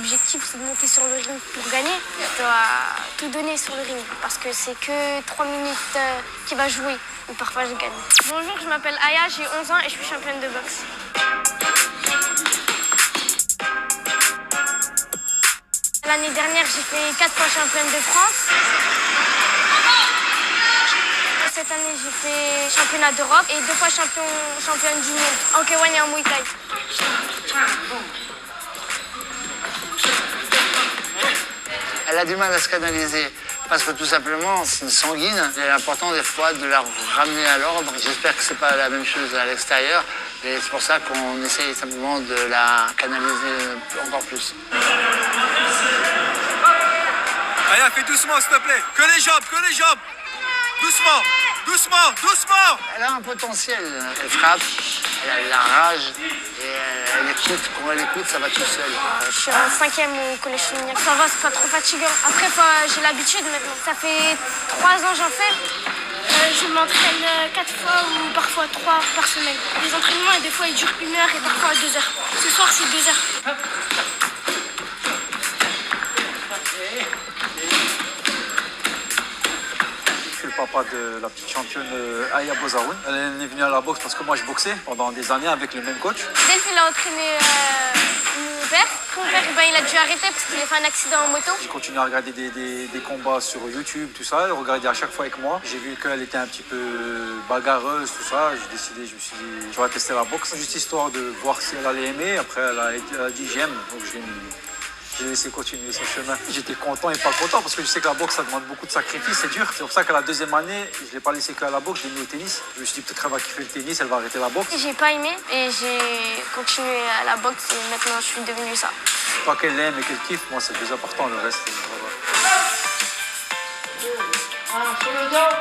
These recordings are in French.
l'objectif, c'est de monter sur le ring pour gagner. Je dois tout donner sur le ring parce que c'est que 3 minutes qu'il va jouer. Et parfois, je gagne. Bonjour, je m'appelle Aya, j'ai 11 ans et je suis championne de boxe. L'année dernière, j'ai fait 4 fois championne de France. Cette année, j'ai fait championnat d'Europe et 2 fois championne du monde en K1 et en Muay Thai. Elle a du mal à se canaliser parce que tout simplement, c'est une sanguine. Il est important des fois de la ramener à l'ordre. J'espère que c'est pas la même chose à l'extérieur. Et c'est pour ça qu'on essaye simplement de la canaliser encore plus. Aya, fais doucement, s'il te plaît. Que les jambes, que les jambes. Doucement, doucement, doucement. Elle a un potentiel. Elle frappe, elle a de la rage et elle écoute. Quand elle écoute, ça va tout seul. Je suis en 5e au collège féminin. Ça va, c'est pas trop fatigant. Après, j'ai l'habitude maintenant. Ça fait 3 ans j'en fais. Je m'entraîne 4 fois ou parfois 3 par semaine. Les entraînements, des fois, ils durent 1 heure et parfois 2 heures. Ce soir, c'est 2 heures. Papa de la petite championne Aya Bozaoun. Elle est venue à la boxe parce que moi je boxais pendant des années avec le même coach. Delph, il a entraîné mon père. Mon père, il a dû arrêter parce qu'il a fait un accident en moto. J'ai continué à regarder des combats sur YouTube, tout ça. Elle regardait à chaque fois avec moi. J'ai vu qu'elle était un petit peu bagarreuse, tout ça. J'ai décidé, je me suis dit, je vais tester la boxe. Juste histoire de voir si elle allait aimer. Après, elle a dit j'aime. Donc j'ai laissé continuer son chemin. J'étais content et pas content parce que je sais que la boxe, ça demande beaucoup de sacrifices, c'est dur. C'est pour ça qu'à la 2e année, je ne l'ai pas laissé qu'à la boxe, je l'ai mis au tennis. Je me suis dit peut-être qu'elle va kiffer le tennis, elle va arrêter la boxe. J'ai pas aimé et j'ai continué à la boxe et maintenant je suis devenue ça. Pas qu'elle l'aime et qu'elle kiffe, moi c'est le plus important, le reste. Voilà. Sur le dos.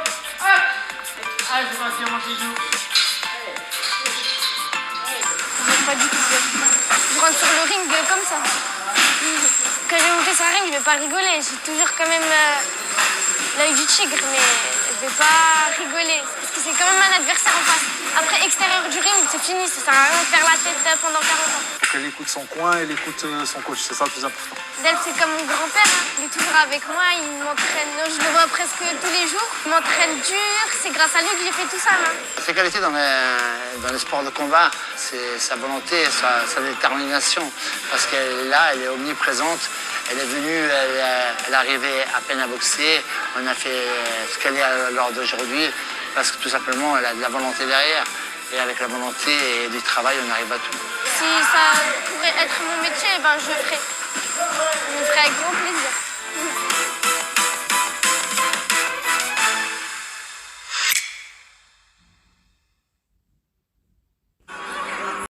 Allez, c'est parti, on mange les joues. J'ai pas du tout peur. Je rentre sur le ring comme ça. Quand je vais monter sur le ring, je vais pas rigoler. J'ai toujours quand même l'œil du tigre, mais je vais pas rigoler. Parce que c'est quand même un adversaire en face. Après, extérieur du ring, c'est fini. Ça sert à rien de faire la tête pendant 40 ans. Il faut qu'elle écoute son coin, elle écoute son coach, c'est ça le plus important. Delph, c'est comme mon grand-père. Il est toujours avec moi, il m'entraîne. Je le vois presque tous les jours. Il m'entraîne dur. C'est grâce à lui que j'ai fait tout ça. Ses qualités dans les sports de combat, c'est sa volonté, sa détermination. Parce qu'elle est là, elle est omniprésente. Elle est venue, elle arrivait à peine à boxer. On a fait ce qu'elle est à l'heure d'aujourd'hui parce que tout simplement, elle a de la volonté derrière. Et avec la volonté et du travail, on arrive à tout. Si ça pourrait être mon métier, ben je le ferais. Je le ferais avec grand plaisir.